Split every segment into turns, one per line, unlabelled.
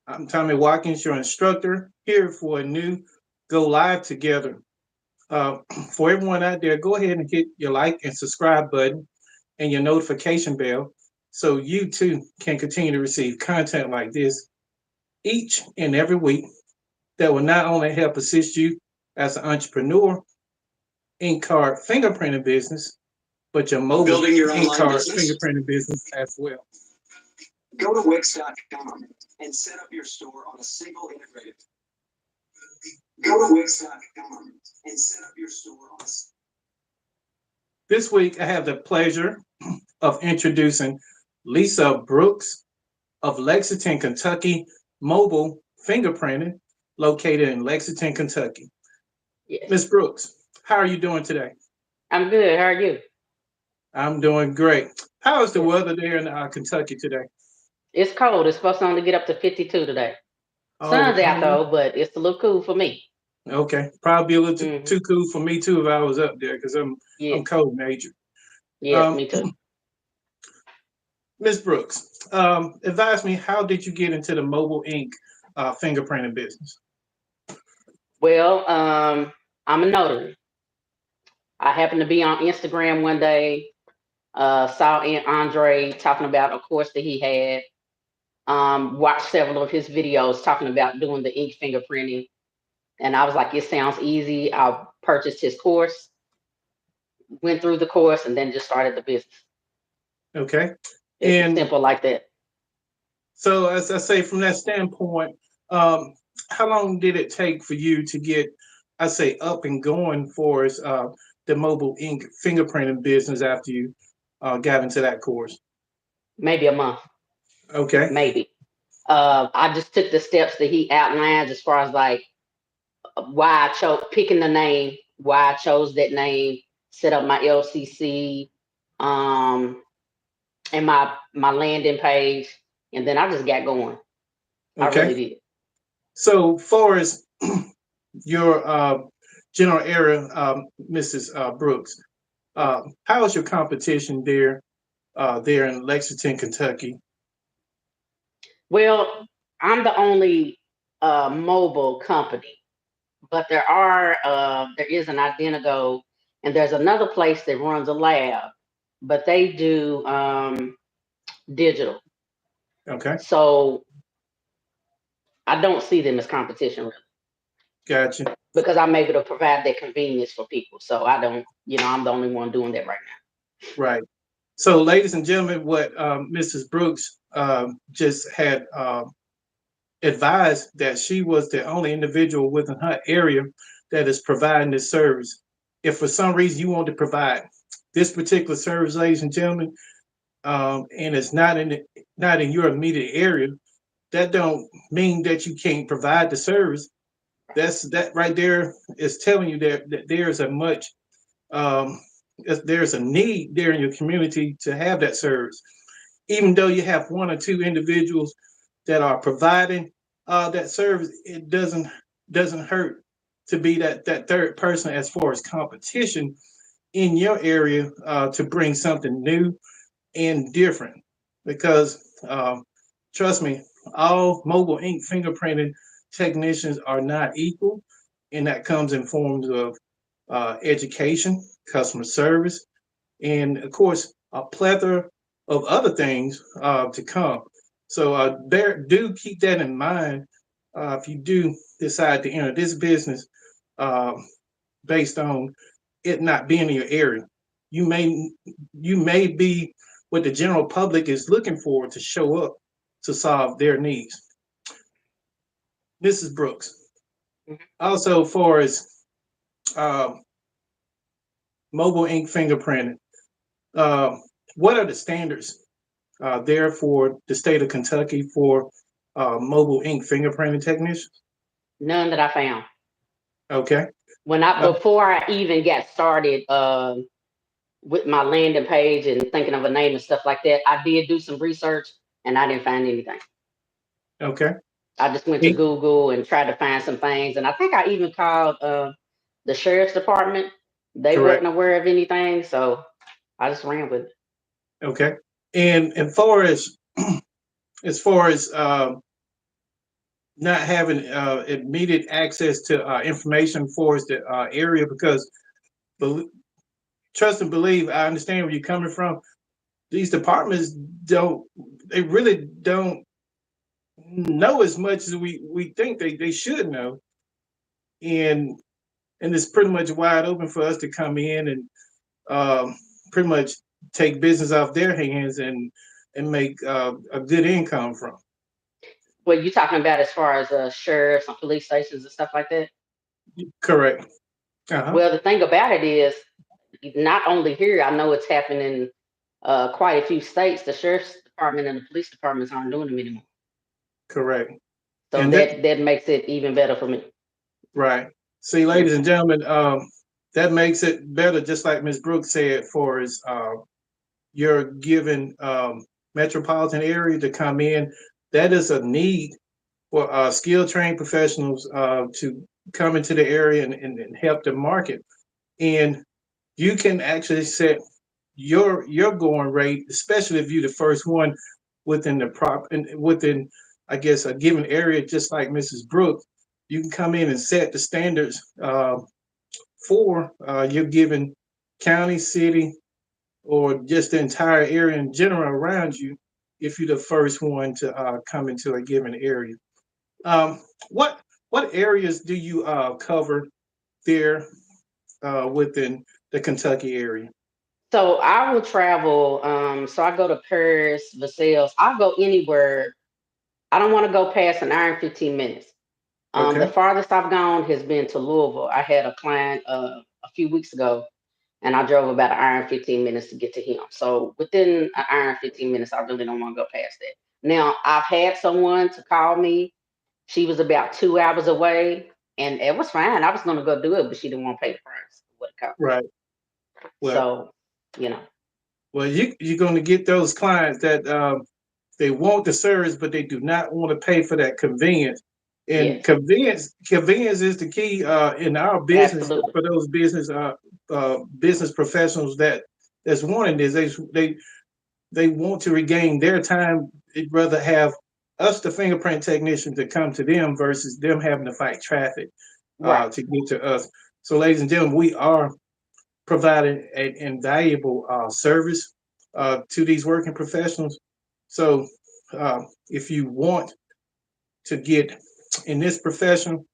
I'm Tommy Watkins, your instructor, here for a new Go Live Together. Uh, for everyone out there, go ahead and hit your like and subscribe button and your notification bell so you too can continue to receive content like this each and every week that will not only help assist you as an entrepreneur in card fingerprinting business, but your mobile building your in card fingerprinting business as well. Go to Wix.com and set up your store on a single integrated. Go to Wix.com and set up your store on a. This week, I have the pleasure of introducing Lisa Brooks of Lexington, Kentucky, mobile fingerprinting, located in Lexington, Kentucky.
Yes.
Ms. Brooks, how are you doing today?
I'm good. How are you?
I'm doing great. How is the weather there in Kentucky today?
It's cold. It's supposed to only get up to 52 today. Sun's out though, but it's a little cool for me.
Okay, probably a little too cool for me too if I was up there because I'm cold natured.
Yes, me too.
Ms. Brooks, advise me, how did you get into the mobile ink fingerprinting business?
Well, I'm a notary. I happened to be on Instagram one day, saw Andre talking about a course that he had. Watched several of his videos talking about doing the ink fingerprinting, and I was like, it sounds easy. I purchased his course, went through the course, and then just started the business.
Okay.
It's simple like that.
So as I say, from that standpoint, how long did it take for you to get, I say, up and going for the mobile ink fingerprinting business after you got into that course?
Maybe a month.
Okay.
Maybe. I just took the steps that he outlined as far as like why I chose picking the name, why I chose that name, set up my LCC, and my landing page, and then I just got going.
Okay.
I really did.
So far as your general area, Mrs. Brooks, how is your competition there in Lexington, Kentucky?
Well, I'm the only mobile company, but there is an Identigo, and there's another place that runs a lab, but they do digital.
Okay.
So I don't see them as competition really.
Gotcha.
Because I'm able to provide that convenience for people. So I don't, I'm the only one doing that right now.
Right. So, ladies and gentlemen, what Mrs. Brooks just had advised that she was the only individual within her area that is providing this service. If for some reason you want to provide this particular service, ladies and gentlemen, and it's not in your immediate area, that don't mean that you can't provide the service. That right there is telling you that there's there's a need there in your community to have that service. Even though you have one or two individuals that are providing that service, it doesn't hurt to be that third person as far as competition in your area to bring something new and different. Because trust me, all mobile ink fingerprinting technicians are not equal, and that comes in forms of education, customer service, and of course a plethora of other things to come. So do keep that in mind if you do decide to enter this business uh, based on it not being in your area. You may be what the general public is looking for to show up to solve their needs. Mrs. Brooks, also for as mobile ink fingerprinting, what are the standards there for the state of Kentucky for mobile ink fingerprinting technicians?
None that I found.
Okay.
Before I even got started with my landing page and thinking of a name and stuff like that, I did do some research and I didn't find anything.
Okay.
I just went to Google and tried to find some things, and I think I even called the sheriff's department. They weren't aware of anything, so I just ran with it.
Okay. And as far as not having immediate access to information for us the area because bel trust and believe. I understand where you're coming from. These departments don't. They really don't know as much as we think they should know, and it's pretty much wide open for us to come in and um, pretty much take business off their hands and make a good income from.
What you talking about as far as sheriffs and police stations and stuff like that?
Correct. Uh-huh.
Well, the thing about it is, not only here, I know it's happening quite a few states. The sheriff's department and the police departments aren't doing them anymore.
Correct.
So
And that
that makes it even better for me.
right. See,
Yeah.
ladies and gentlemen, that makes it better, just like Ms. Brooks said, for is your given metropolitan area to come in. That is a need for skilled trained professionals to come into the area and help the market. And you can actually set your going rate, especially if you're the first one within the prop and within, I guess, a given area, just like Mrs. Brooks. You can come in and set the standards for your given county, city, or just the entire area in general around you if you're the first one to come into a given area. Um, what what areas do you cover there within the Kentucky area?
So I will travel. So I go to Paris, Versailles. I'll go anywhere. I don't want to go past an hour and 15 minutes. The
Okay,
farthest I've gone has been to Louisville. I had a client a few weeks ago, and I drove about an hour and 15 minutes to get to him. So within an hour and 15 minutes, I really don't want to go past that. Now, I've had someone to call me. She was about 2 hours away, and it was fine. I was going to go do it, but she didn't want to pay the price. What it cost.
right. Well,
So, you know,
you're going to get those clients that they want the service, but they do not want to pay for that convenience. And
yes,
convenience is the key in our business
absolutely.
for those business professionals that's wanting this. They want to regain their time. They'd rather have us, the fingerprint technician, to come to them versus them having to fight traffic
Right.
to get to us. So, ladies and gentlemen, we are providing an invaluable service to these working professionals. So, if you want to get in this profession,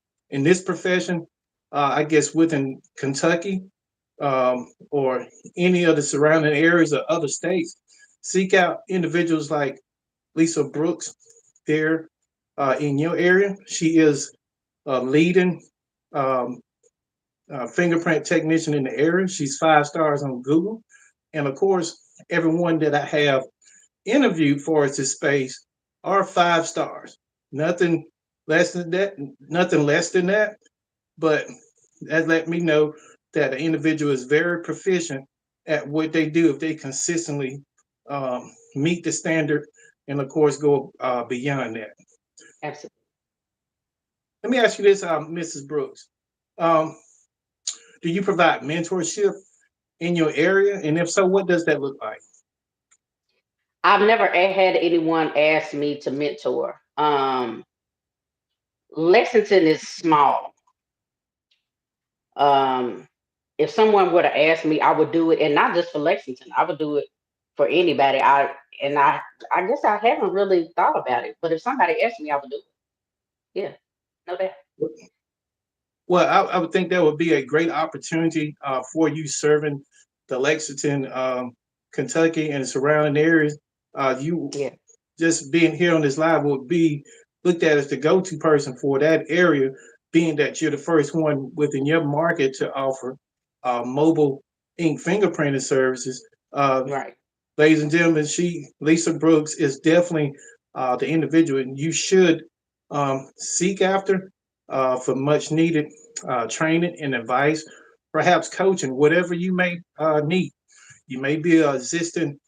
I guess within Kentucky or any of the surrounding areas or other states, seek out individuals like Lisa Brooks there in your area. She is a leading um, fingerprint technician in the area. She's 5 stars on Google. And of course, everyone that I have interviewed for this space are 5 stars. Nothing less than that, nothing less than that. But that let me know that an individual is very proficient at what they do if they consistently meet the standard and of course go beyond that.
Absolutely.
Let me ask you this, Mrs. Brooks. Um, do you provide mentorship in your area? And if so, what does that look like?
I've never had anyone ask me to mentor. Lexington is small. Um, if someone were to ask me, I would do it, and not just for Lexington. I would do it for anybody. I guess I haven't really thought about it, but if somebody asked me, I would do it. Yeah, no doubt.
Well, I would think that would be a great opportunity for you serving the Lexington, Kentucky, and surrounding areas. You
Yeah,
just being here on this live would be looked at as the go-to person for that area, being that you're the first one within your market to offer mobile ink fingerprinting services. Uh,
right.
Ladies and gentlemen, Lisa Brooks, is definitely the individual, and you should seek after for much needed training and advice, perhaps coaching, whatever you may need. You may be an existing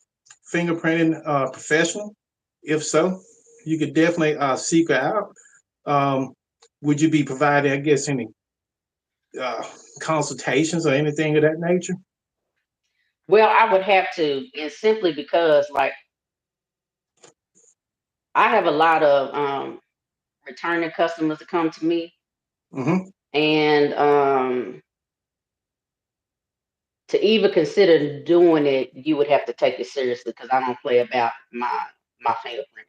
fingerprinting professional. If so, you could definitely seek her out. Um, would you be providing, I guess, any uh, consultations or anything of that nature?
Well, I would have to, and simply because, like, I have a lot of returning customers to come to me,
Mm-hmm.
and to even consider doing it, you would have to take it seriously because I don't play about my fingerprint.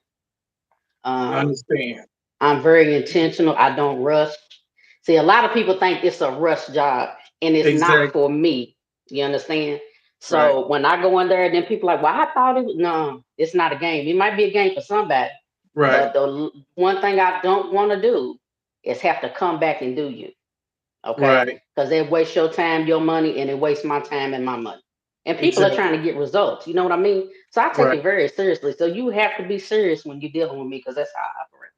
I
Um,
understand.
I'm very intentional. I don't rush. See, a lot of people think it's a rush job, and it's not
Exactly.
for me. You understand?
Right.
So when I go in there, then people are like, "Well, I thought it was." No, it's not a game. It might be a game for somebody,
Right.
but one thing I don't want to do is have to come back and do you. Okay?
Right.
Because it wastes your time, your money, and it wastes my time and my money. And people are
Exactly.
trying to get results. You know what I mean? So I take
Right.
it very seriously. So you have to be serious when you're dealing with me because that's how I operate.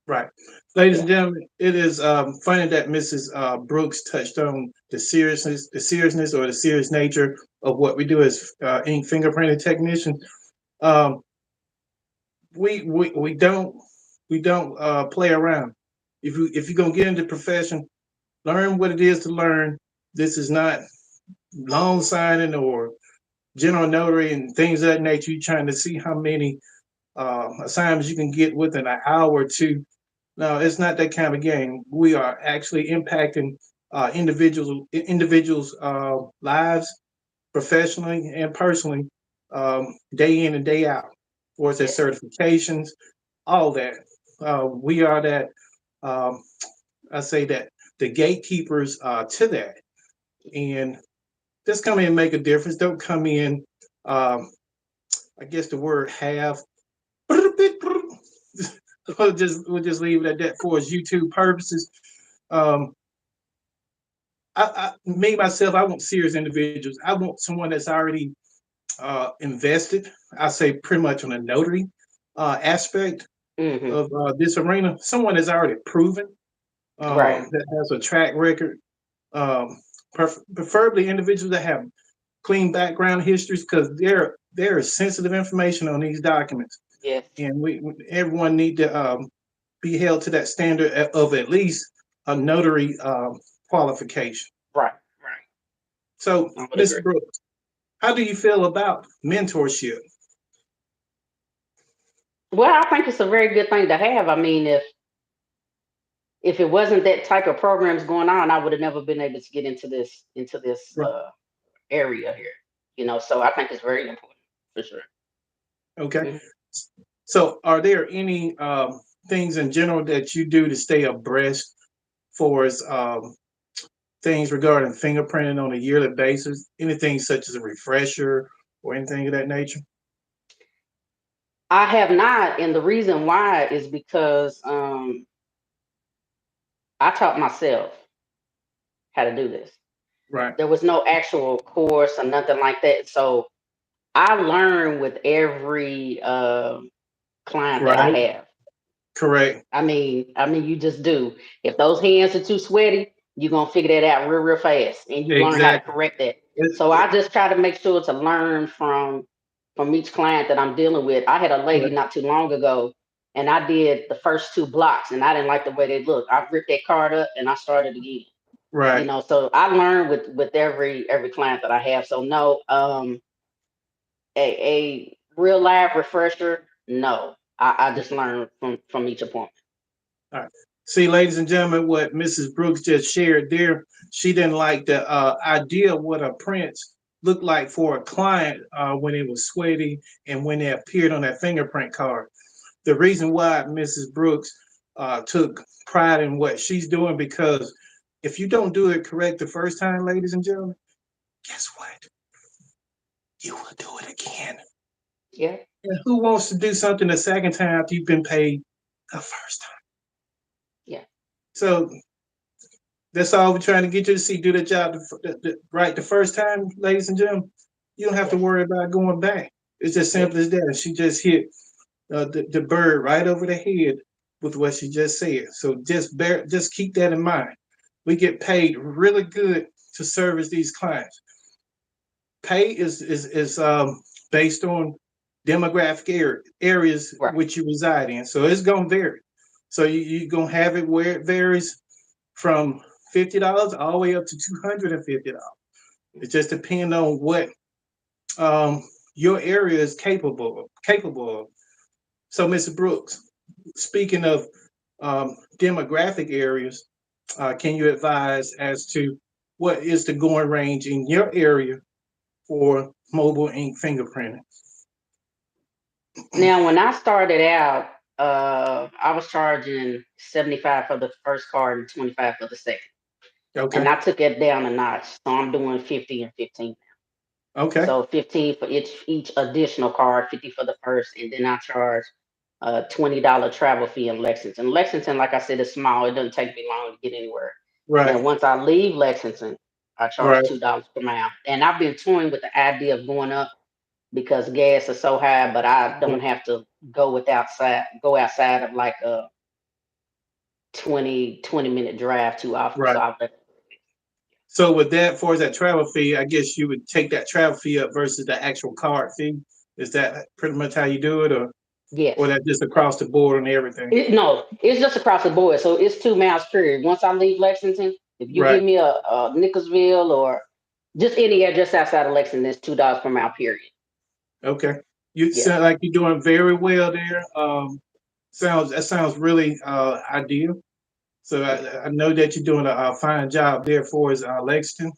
Right. Ladies
Yeah.
and gentlemen, it is funny that Mrs. Brooks touched on the seriousness or the serious nature of what we do as ink fingerprinting technicians. Um, we don't play around. If you're gonna get into the profession, learn what it is to learn. This is not loan signing or general notary and things of that nature. You're trying to see how many assignments you can get within an hour or two. No, it's not that kind of game. We are actually impacting individuals' lives professionally and personally, day in and day out. For their
Yes.
certifications, all that. We are that. Um, I say that the gatekeepers to that, and just come in and make a difference. Don't come in. Um, I guess the word have. We'll just leave it at that for its YouTube purposes. Um, me myself, I want serious individuals. I want someone that's already invested. I say pretty much on a notary aspect
Hmm.
of this arena. Someone that's already proven,
Right.
that has a track record. Um, Preferably individuals that have clean background histories because there is sensitive information on these documents,
Yes.
and everyone need to be held to that standard of at least a notary qualification.
Right. Right.
So,
I would
Mr.
agree.
Brooks, how do you feel about mentorship?
Well, I think it's a very good thing to have. I mean, if it wasn't that type of programs going on, I would have never been able to get into this
Right.
area here. So I think it's very important for sure.
Okay.
Mhm.
So, are there any things in general that you do to stay abreast for as things regarding fingerprinting on a yearly basis? Anything such as a refresher or anything of that nature?
I have not, and the reason why is because I taught myself how to do this.
Right.
There was no actual course or nothing like that. So I learn with every client that I
Right.
have.
Correct.
I mean, you just do. If those hands are too sweaty, you're gonna figure that out real, real fast, and you learn how to
Exactly.
correct that.
It,
So
it,
I just try to make sure to learn from each client that I'm dealing with. I had a lady
right.
not too long ago, and I did the first two blocks, and I didn't like the way they looked. I ripped that card up, and I started again.
Right.
So I learn with every client that I have. So no, a real live refresher, no. I just learn from each appointment.
All right. See, ladies and gentlemen, what Mrs. Brooks just shared there, she didn't like the idea of what a prints looked like for a client when it was sweaty and when it appeared on that fingerprint card. The reason why Mrs. Brooks took pride in what she's doing, because if you don't do it correct the first time, ladies and gentlemen, guess what? You will do it again.
Yeah.
And who wants to do something the second time after you've been paid the first time?
Yeah.
So that's all we're trying to get you to see. Do the job right the first time, ladies and gentlemen. You don't have to
Yes.
worry about going back. It's as
Yes.
simple as that. She just hit the bird right over the head with what she just said. So just keep that in mind. We get paid really good to service these clients. Pay is based on demographic areas
Right.
which you reside in. So it's gonna vary. So you're gonna have it where it varies from $50 all the way up to $250. It just depends on what um, your area is capable of. So, Mr. Brooks, speaking of demographic areas, can you advise as to what is the going range in your area for mobile ink fingerprinting?
Now, when I started out, I was charging 75 for the first card and 25 for the second. And
Okay.
I took it down a notch. So I'm doing 50 and 15.
Okay.
So 15 for each additional card, 50 for the first, and then I charge a $20 travel fee in Lexington. Lexington, like I said, is small. It doesn't take me long to get anywhere. Now,
Right.
once I leave Lexington, I charge
Right.
$2 per mile. And I've been toying with the idea of going up because gas is so high, but I don't have to go outside of like a 20-minute drive too often. So
Right.
I'll let
So with that, for that travel fee, I guess you would take that travel fee up versus the actual card fee. Is that pretty much how you do it, or
yes.
that just across the board and everything?
No, it's just across the board. So it's 2 miles period. Once I leave Lexington, if you
Right.
give me a Nicholsville or just any address outside of Lexington, it's $2 per mile period.
Okay. You
Yeah.
sound like you're doing very well there. Sounds really ideal. So I know that you're doing a fine job there for us, Lexington.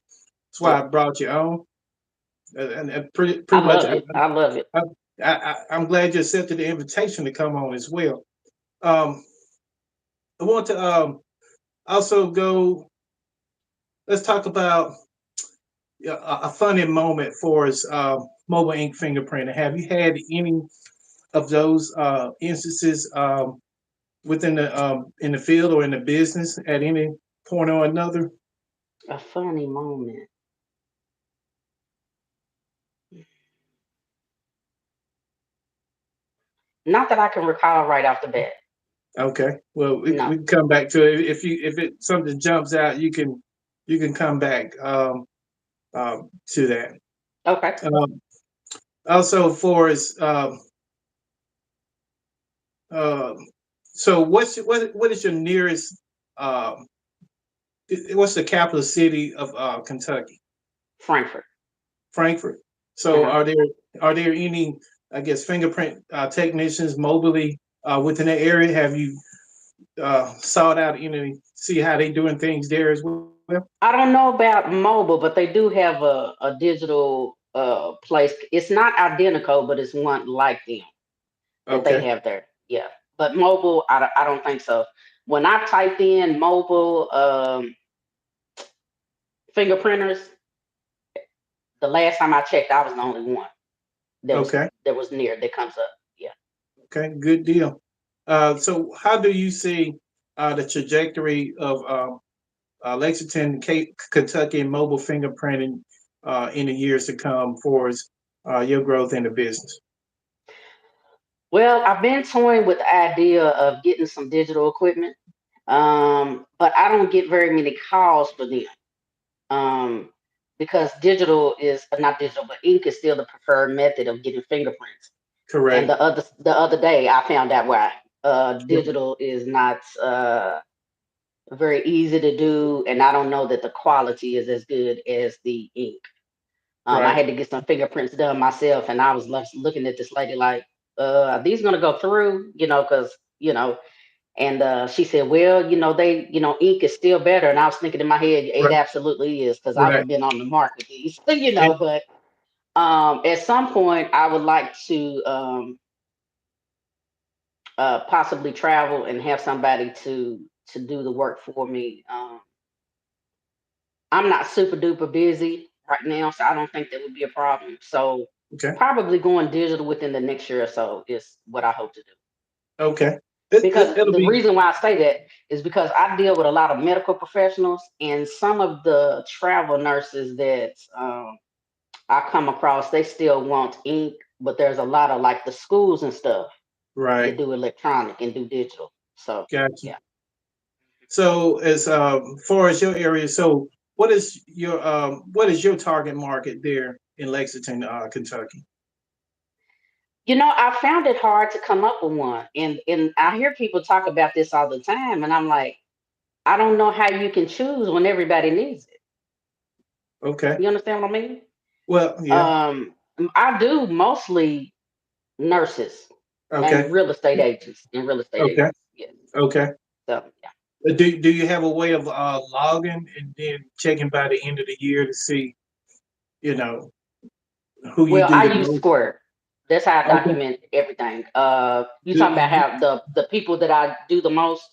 That's why
Yeah.
I brought you on, and
I
pretty much
love it. I love it.
I, I'm glad you accepted the invitation to come on as well. Um, I want to also go. Let's talk about a funny moment for us. Mobile ink fingerprinting. Have you had any of those instances within the in the field or in the business at any point or another?
A funny moment. Not that I can recall right off the bat.
Okay. Well, we
No.
can come back to it if it something jumps out. You can come back to that.
Okay.
Um, Also, for us, uh, so what is your nearest? Um, what's the capital city of Kentucky?
Frankfurt.
Frankfurt. So
Uh-huh.
are there any, I guess, fingerprint technicians mobily within the area? Have you sought out, see how they doing things there as well?
I don't know about mobile, but they do have a digital place. It's not identical, but it's one like them that they
Okay.
have there. Yeah. But mobile, I don't think so. When I typed in mobile fingerprinters, the last time I checked, I was the only one that was
Okay.
that was near that comes up. Yeah.
Okay. Good deal. So how do you see the trajectory of Lexington, Kentucky mobile fingerprinting in the years to come for your growth in the business?
Well, I've been toying with the idea of getting some digital equipment, but I don't get very many calls for them um, because digital is not digital, but ink is still the preferred method of getting fingerprints. And
Correct.
the other day, I found out why digital is not very easy to do, and I don't know that the quality is as good as the ink. I
Right.
had to get some fingerprints done myself, and I was looking at this lady like, are these gonna go through? Because and she said, well, they, ink is still better. And I was thinking in my head, it
Right.
absolutely is, because
Right.
I've been on the market these,
And,
but at some point I would like to possibly travel and have somebody to do the work for me. I'm not super duper busy right now, so I don't think that would be a problem. So
okay.
probably going digital within the next year or so is what I hope to do.
Okay. It'll
The
be
reason why I say that is because I deal with a lot of medical professionals, and some of the travel nurses that I come across, they still want ink, but there's a lot of like the schools and stuff that
right.
do electronic and do digital. So
Gotcha.
yeah.
So as far as your area, so what is your target market there in Lexington, Kentucky?
I found it hard to come up with one. And I hear people talk about this all the time, and I'm like, I don't know how you can choose when everybody needs it.
Okay.
You understand what I mean?
Well, yeah.
Um, I do mostly nurses
Okay.
and real estate agents.
Okay.
Yes.
Okay.
So yeah.
Do you have a way of logging and then checking by the end of the year to see, you know, who you
Well,
do the
I use
most?
Square. That's how I
Okay,
document everything. You talking about
good,
how the people that I do the most?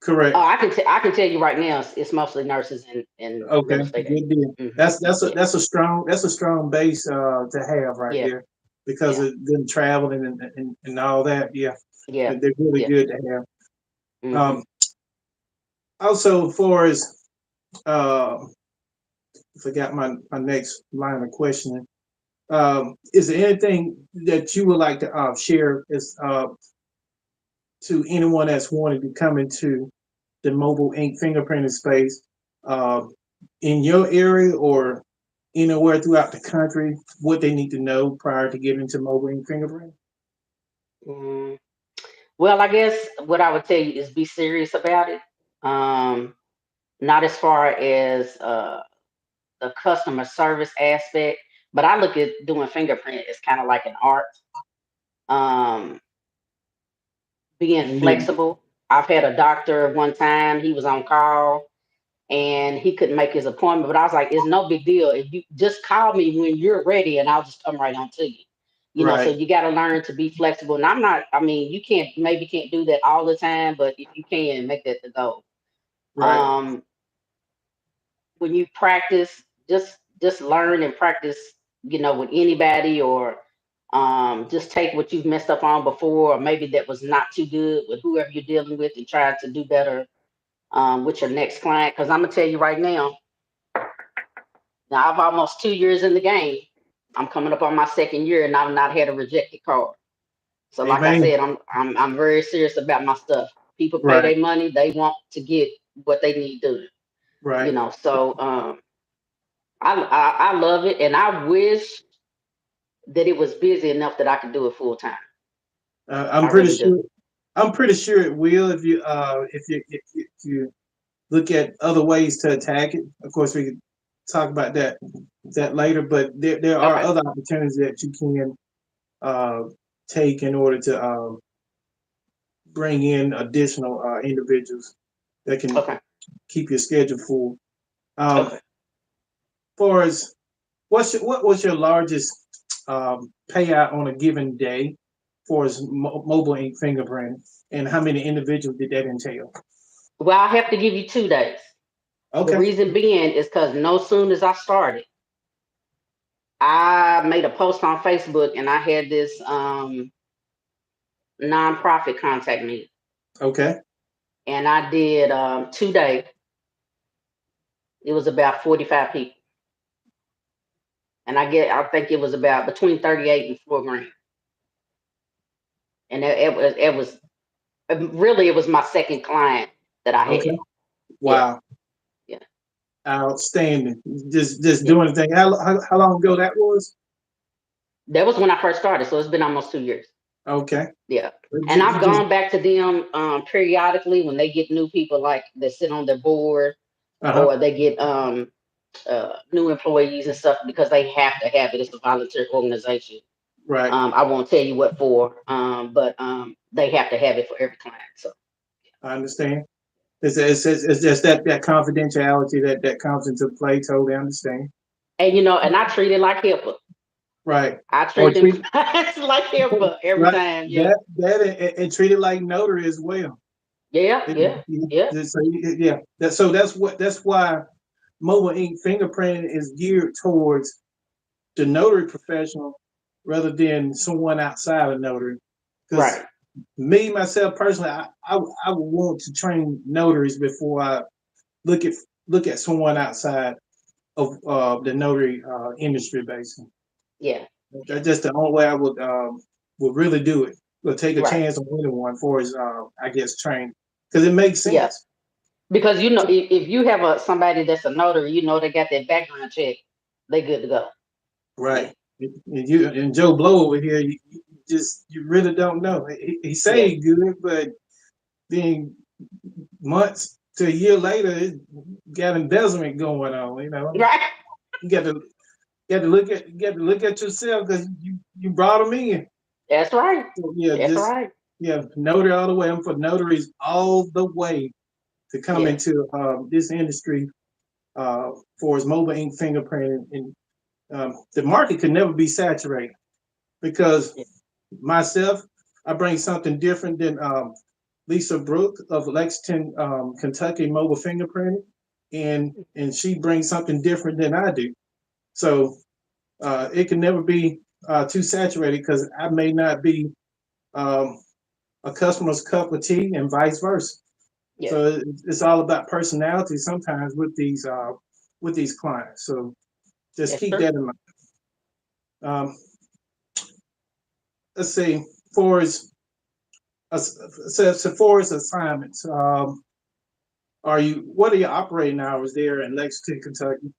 Oh,
correct.
I can tell you right now, it's mostly nurses and
Okay,
real estate
good deal.
agents.
That's
Yeah,
that's a strong base to have right
yeah,
there because
yeah,
of them traveling and all that. Yeah,
yeah,
they're really
yeah.
good to have.
Hmm.
Also, for as uh, I forgot my next line of questioning. Is there anything that you would like to share as to anyone that's wanting to come into the mobile ink fingerprinting space uh, in your area or anywhere throughout the country? What they need to know prior to getting into mobile ink fingerprinting?
Mm. Well, I guess what I would tell you is be serious about it. Um, Not as far as the customer service aspect, but I look at doing fingerprint as kind of like an art. Um, Being
Indeed.
flexible. I've had a doctor one time, he was on call and he couldn't make his appointment, but I was like, it's no big deal. If you just call me when you're ready and I'll just come right on to you. So
Right.
you got to learn to be flexible. And I'm not, I mean, you can't, maybe can't do that all the time, but if you can, make that the goal.
Right.
Um, when you practice, just learn and practice, with anybody, or just take what you've messed up on before, or maybe that was not too good with whoever you're dealing with, and try to do better with your next client. Because I'm gonna tell you right now I've almost 2 years in the game. I'm coming up on my second year, and I've not had a rejected card. So, like I
Amen.
said, I'm very serious about my stuff. People pay
Right.
their money; they want to get what they need done.
Right.
So I love it, and I wish that it was busy enough that I could do it full time.
I'm
I
pretty
really do.
sure. I'm pretty sure it will if you look at other ways to attack it. Of course, we could talk about that later, but there are
Okay.
other opportunities that you can uh, take in order to bring in additional individuals that can
Okay.
keep your schedule full. Um,
Okay.
far as what was your largest payout on a given day for as mobile ink fingerprint, and how many individuals did that entail?
Well, I have to give you 2 days. The
Okay,
reason being is because no soon as I started, I made a post on Facebook, and I had this nonprofit contact me,
okay,
and I did 2 days. It was about 45 people, and I think it was about between 38 and 4 grand, and really it was my second client that I
okay.
had. Yeah,
Wow,
yeah,
outstanding. Just
yeah.
doing the thing. How long ago that was?
That was when I first started, so it's been almost 2 years.
Okay.
Yeah. And
You
I've
just
gone back to them periodically when they get new people like that sit on their board,
uh-huh.
or they get new employees and stuff, because they have to have it. It's a volunteer organization.
Right.
I won't tell you what for, but they have to have it for every client. So,
I understand. It's just that confidentiality that comes into play. Totally understand.
and and I treat it like HIPAA.
Right.
I
Or
treat them
treat
clients like HIPAA every
right
time. Yeah,
that and treat it like notary as well.
yeah,
It,
yeah, yeah.
so yeah, that's why mobile ink fingerprinting is geared towards the notary professional rather than someone outside of notary. Because
Right.
me myself personally, I would want to train notaries before I look at look at someone outside of the notary industry, basically.
Yeah, yeah.
That's just the only way I would really do it. Would take a
Right.
chance on anyone for his I guess training because it makes
Yeah.
sense.
Because if you have somebody that's a notary, they got that background check, they good to go.
Right.
Yeah,
And you and Joe Blow over here, you just you really don't know. He say
yeah.
he good, but then months to a year later, it got embezzlement going on.
Right.
You got to you got to look at yourself because you brought them in.
That's right.
So yeah,
That's
just
right.
yeah, notary all the way. I'm for notaries all the way. to come
Yeah.
into this industry for its mobile ink fingerprinting. And the market could never be saturated because
Yeah.
myself, I bring something different than Lisa Brooke of Lexington, Kentucky mobile fingerprinting, and she brings something different than I do. So it can never be too saturated because I may not be um, a customer's cup of tea and vice versa.
Yeah.
So it's all about personality sometimes with these clients. So just
That's
keep
true.
that in mind. Um, let's see, for as so for his assignments, are you what are your operating hours there in Lexington, Kentucky?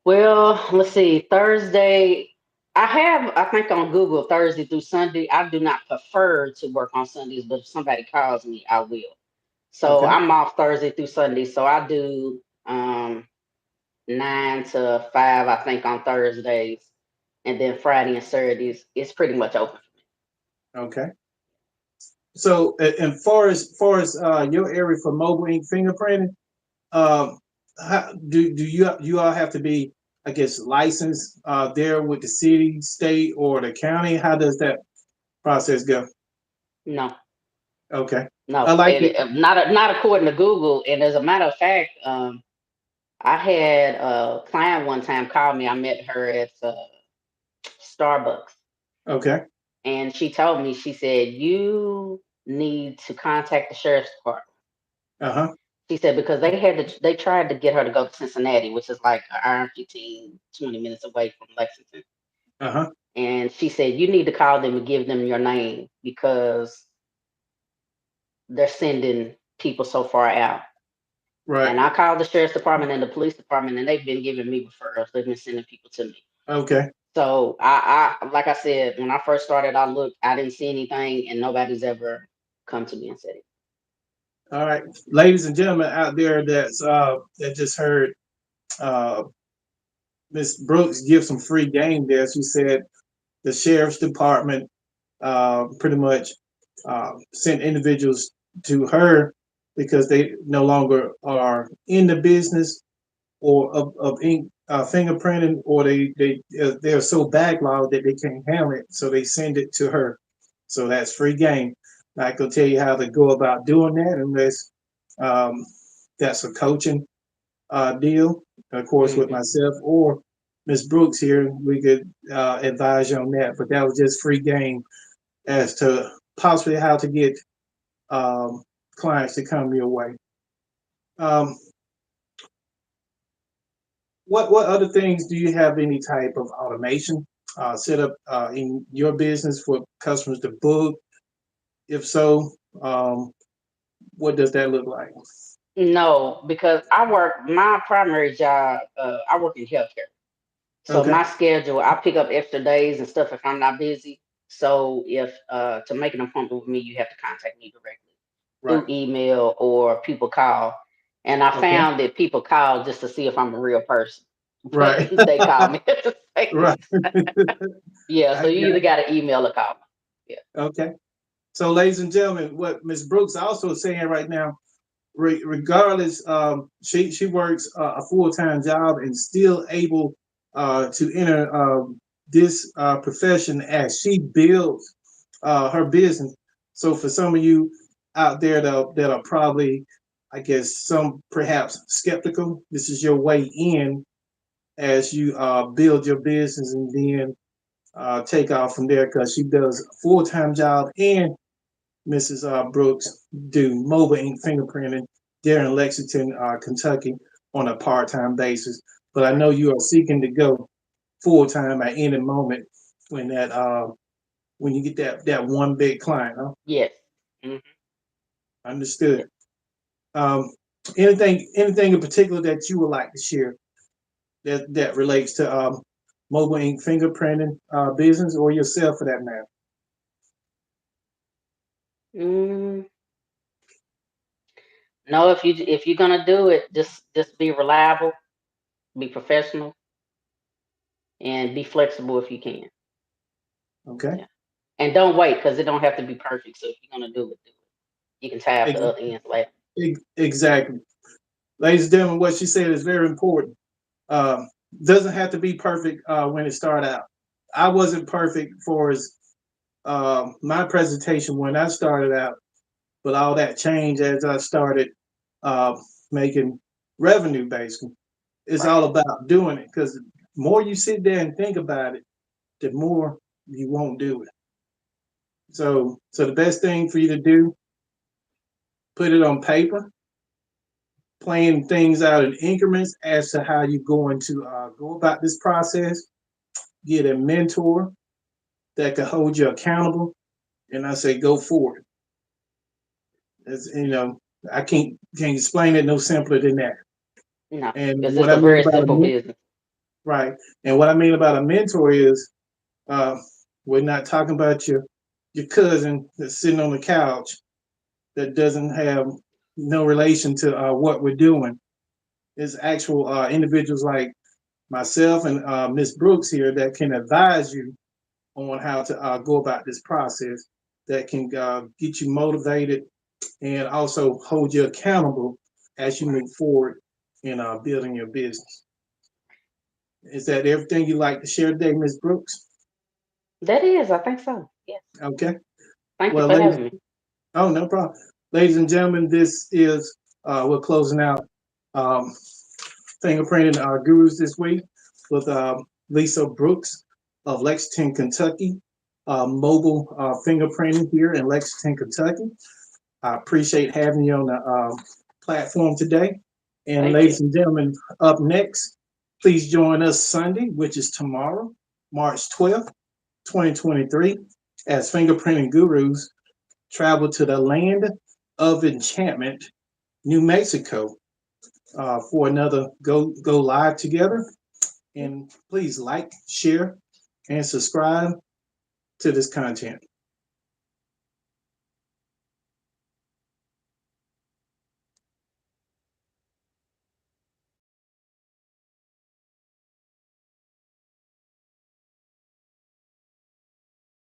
Well, let's see. Thursday, I think on Google Thursday through Sunday. I do not prefer to work on Sundays, but if somebody calls me, I will. So
Okay,
I'm off Thursday through Sunday. So I do 9 to 5, I think, on Thursdays, and then Friday and Saturdays it's pretty much open.
okay. So and far as your area for mobile ink fingerprinting, um, do you all have to be, I guess, licensed there with the city, state, or the county? How does that process go?
No,
Okay, I
no,
like it.
not according to Google. And as a matter of fact, I had a client one time call me. I met her at Starbucks,
Okay,
and she told me, she said, "You need to contact the sheriff's department."
uh-huh,
She said because they tried to get her to go to Cincinnati, which is like an hour and 15, 20 minutes away from Lexington.
uh-huh,
And she said, "You need to call them and give them your name because they're sending people so far out."
right,
And I called the sheriff's department and the police department, and they've been giving me referrals. They've been sending people to me.
okay.
So I like I said, when I first started, I didn't see anything, and nobody's ever come to me and said it.
All right, ladies and gentlemen out there that just heard uh, Miss Brooks give some free game there. She said the sheriff's department pretty much sent individuals to her because they no longer are in the business or of ink fingerprinting, or they're so backlogged that they can't handle it, so they send it to her. So that's free game. Not gonna tell you how to go about doing that unless um, that's a coaching deal, of course, with
Hmm.
myself or Miss Brooks here. We could advise you on that, but that was just free game as to possibly how to get um, clients to come your way. Um, what other things do you have any type of automation set up in your business for customers to book? If so, um, what does that look like?
No, because my primary job. I work in healthcare. So
Okay,
my schedule, I pick up extra days and stuff if I'm not busy. So if to make an appointment with me, you have to contact me directly
right.
through email or people call. And I
Okay,
found that people call just to see if I'm a real person, but
right,
they call me.
right.
Yeah, so
I
you
got
either got to email or call me. Yeah.
okay. So, ladies and gentlemen, what Miss Brooks also saying right now, regardless, she works a full time job and still able to enter this profession as she builds her business. So, for some of you out there that are probably, I guess, some perhaps skeptical, this is your way in as you build your business and then take off from there because she does a full time job and Mrs. Brooks do mobile ink fingerprinting there in Lexington, Kentucky, on a part-time basis. But I know you are seeking to go full-time at any moment when that when you get that one big client. Huh?
Yes. Hmm.
Understood.
Yes.
Um, anything in particular that you would like to share that relates to mobile ink fingerprinting business or yourself for that matter?
Mm, no, if you're gonna do it, just be reliable, be professional, and be flexible if you can.
Okay.
Yeah. And don't wait because it don't have to be perfect. So if you're gonna do it, do it. You can tie off the
Ex-
other ends later.
Exactly. Ladies and gentlemen, what she said is very important. Um, doesn't have to be perfect when it started out. I wasn't perfect for as my presentation when I started out, but all that changed as I started uh, making revenue. Basically, it's
Right.
all about doing it because the more you sit there and think about it, the more you won't do it. So the best thing for you to do, put it on paper, playing things out in increments as to how you're going to go about this process. Get a mentor that can hold you accountable, and I say go for it. It's, I can't explain it no simpler than that.
No,
And
because
what
it's
I
a
mean
very
about
simple business.
right, and what I mean about a mentor is uh, we're not talking about your cousin that's sitting on the couch that doesn't have no relation to what we're doing. It's actual individuals like myself and Miss Brooks here that can advise you on how to go about this process, that can get you motivated and also hold you accountable as you
Right.
move forward in building your business. Is that everything you like to share today, Ms. Brooks?
That is, I think so. Yes.
Okay.
Thank you
Well,
for
ladies,
having me.
oh, no problem. Ladies and gentlemen, this is, we're closing out um, fingerprinting our gurus this week with Lisa Brooks of Lexington, Kentucky, mobile fingerprinting here in Lexington, Kentucky. I appreciate having you on the platform today. And
Thank you.
ladies and gentlemen, up next, please join us Sunday, which is tomorrow, March 12th, 2023, as fingerprinting gurus travel to the land of enchantment, New Mexico, for another go live together. And please like, share, and subscribe to this content.